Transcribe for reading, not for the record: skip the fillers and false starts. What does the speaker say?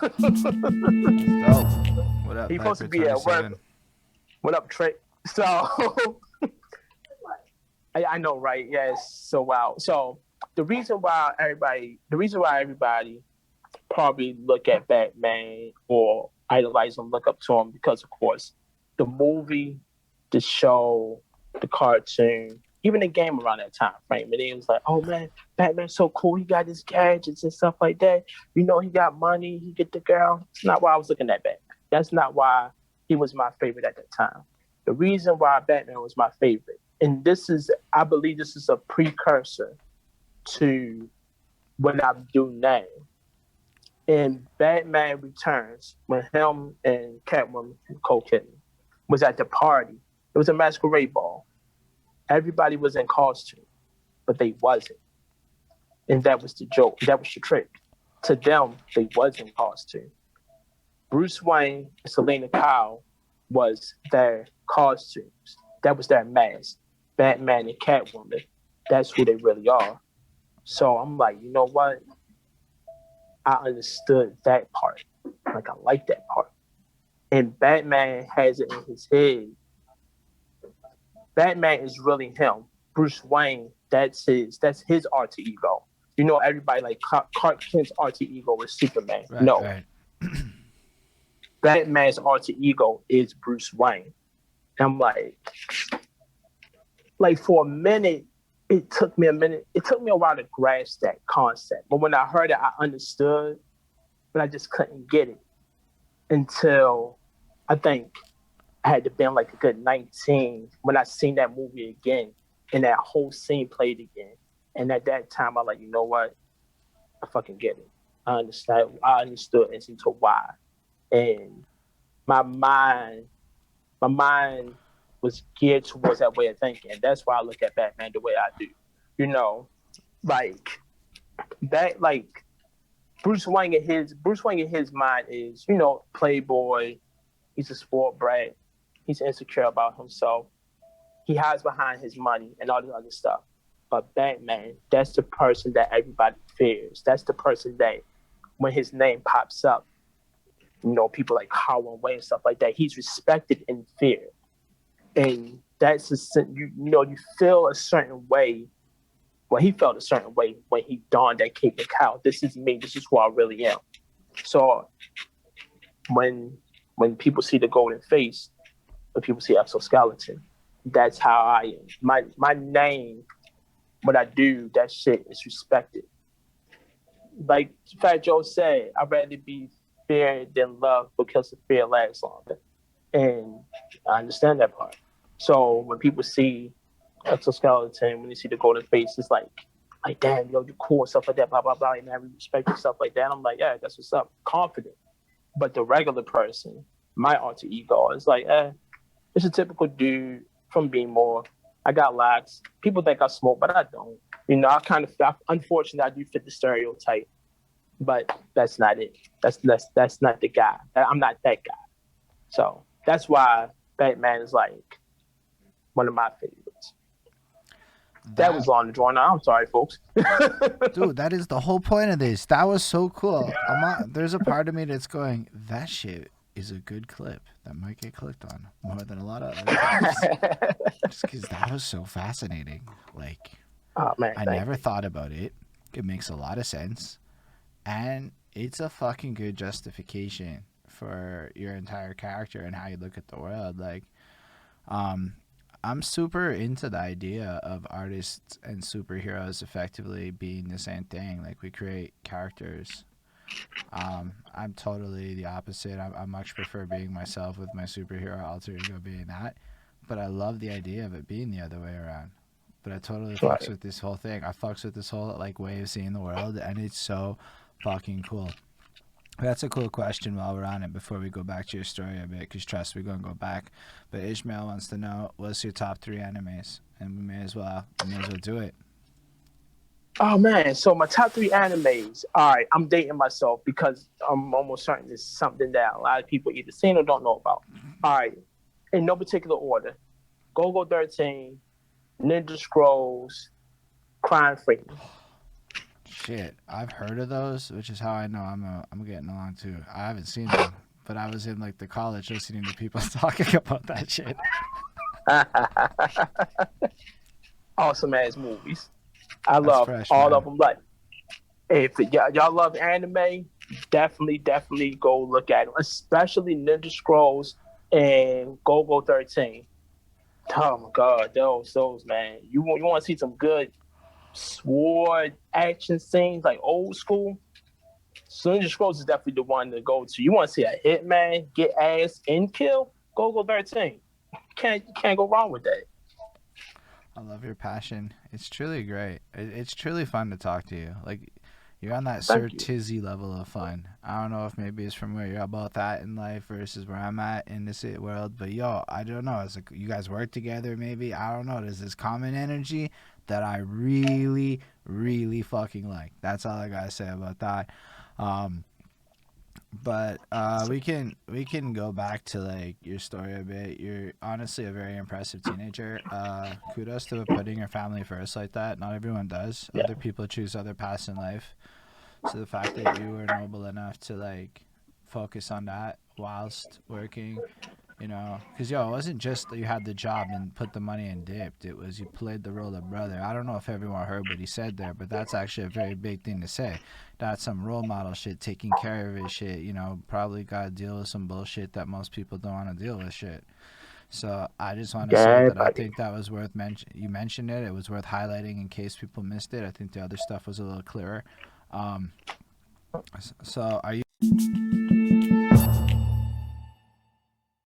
Dope. What up, He's supposed Viper to be at work. 27? What up, Trey? So I know, right? Yes. So wow. So the reason why everybody probably look at Batman or idolize him, look up to him, because of course the movie, the show, the cartoon, even the game around that time frame. And it was like, oh man, Batman's so cool. He got his gadgets and stuff like that. You know, he got money. He get the girl. It's not why I was looking at Batman. That's not why he was my favorite at that time. The reason why Batman was my favorite, and I believe this is a precursor to what I do now. In Batman Returns, when him and Catwoman, Cole Kitten, was at the party, it was a masquerade ball. Everybody was in costume, but they wasn't. And that was the joke. That was the trick. To them, they was in costume. Bruce Wayne and Selena Kyle was their costumes. That was their mask. Batman and Catwoman, that's who they really are. So I'm like, you know what? I understood that part. Like I like that part. And Batman has it in his head. Batman is really him. Bruce Wayne, that's his alter ego. You know, everybody like Clark Kent's alter ego is Superman. Right, No, right. Batman's alter ego is Bruce Wayne. And I'm like for a minute, it took me a minute. It took me a while to grasp that concept. But when I heard it, I understood, but I just couldn't get it until I think I had to been like a good 19 when I seen that movie again and that whole scene played again. And at that time, I like, you know what? I fucking get it. I understand. I understood as to why. And my mind, my mind was geared towards that way of thinking. And that's why I look at Batman the way I do. You know, like that, like Bruce Wayne in his mind is, you know, playboy. He's a sport brat. He's insecure about himself. He hides behind his money and all this other stuff. But Batman, that's the person that everybody fears. That's the person that when his name pops up, you know, people like Howard Wayne and stuff like that, he's respected and feared. And that's you know, you feel a certain way. Well, he felt a certain way when he donned that cape and cowl. This is me. This is who I really am. So when when people see the golden face, when people see Exo Skeleton, that's how I am. My name, what I do, that shit is respected. Like Fat Joe said, I'd rather be feared than loved because the fear lasts longer. And I understand that part. So when people see Exo Skeleton, when they see the golden face, it's like damn, yo, you cool and stuff like that, blah blah blah, and I respect and stuff like that. I'm like, yeah, that's what's up, confident. But the regular person, my alter ego, is like, it's a typical dude from Baltimore. I got locks. People think I smoke, but I don't. You know, unfortunately, I do fit the stereotype, but that's not it. That's not the guy. I'm not that guy. So that's why Batman is like one of my favorites. That was That long and drawn out. I'm sorry, folks. Dude, that is the whole point of this. That was so cool. There's a part of me that's going, that shit is a good clip that might get clicked on more than a lot of other clips. Just because that was so fascinating. Like, Oh man, I thank never you. thought about it. It makes a lot of sense. And it's a fucking good justification for your entire character and how you look at the world. Like, um, I'm super into the idea of artists and superheroes effectively being the same thing. Like, we create characters. I'm totally the opposite. I much prefer being myself with my superhero alter ego being that. But I love the idea of it being the other way around. But I totally fucks Right. with this whole thing. I fucks with this whole like way of seeing the world, and it's so fucking cool. That's a cool question while we're on it before we go back to your story a bit, because trust, we're going to go back. But Ishmael wants to know, what's your top three animes? And we may as well do it. Oh man, so my top three animes. All right, I'm dating myself because I'm almost certain it's something that a lot of people either seen or don't know about. All right, in no particular order: Go 13, Ninja Scrolls, Crime Freedom. shit, I've heard of those, which is how I know I'm getting along too. I haven't seen them, but I was in like the college listening to people talking about that shit. Awesome ass movies. I That's love fresh, all of man. them. Like, if y'all love anime, definitely go look at them, especially Ninja Scrolls and Go 13. Oh my god, those man. You want to see some good sword action scenes like old school? So Ninja Scrolls is definitely the one to go to. You want to see a hitman get ass and kill? Go 13. Can't go wrong with that. I love your passion. It's truly great. It's truly fun to talk to you. Like, you're on that Sir Thank you. Tizzy level of fun. I don't know if maybe it's from where you're both at in life versus where I'm at in this world, but yo, I don't know. It's like you guys work together, maybe. I don't know. There's this common energy that I really, really fucking like. That's all I gotta say about that. Um, but we can go back to like your story a bit. You're honestly a very impressive teenager. Kudos to putting your family first like that. Not everyone does. Yeah. Other people choose other paths in life. So the fact that you were noble enough to like focus on that whilst working, because yo, it wasn't just that you had the job and put the money and dipped. It was you played the role of brother. I don't know if everyone heard what he said there, but that's actually a very big thing to say. That's some role model shit, taking care of his shit. Probably got to deal with some bullshit that most people don't want to deal with shit. So I just want to say Yeah, that I buddy. think that was worth mention. You mentioned it. It was worth highlighting in case people missed it. I think the other stuff was a little clearer. Um, so are you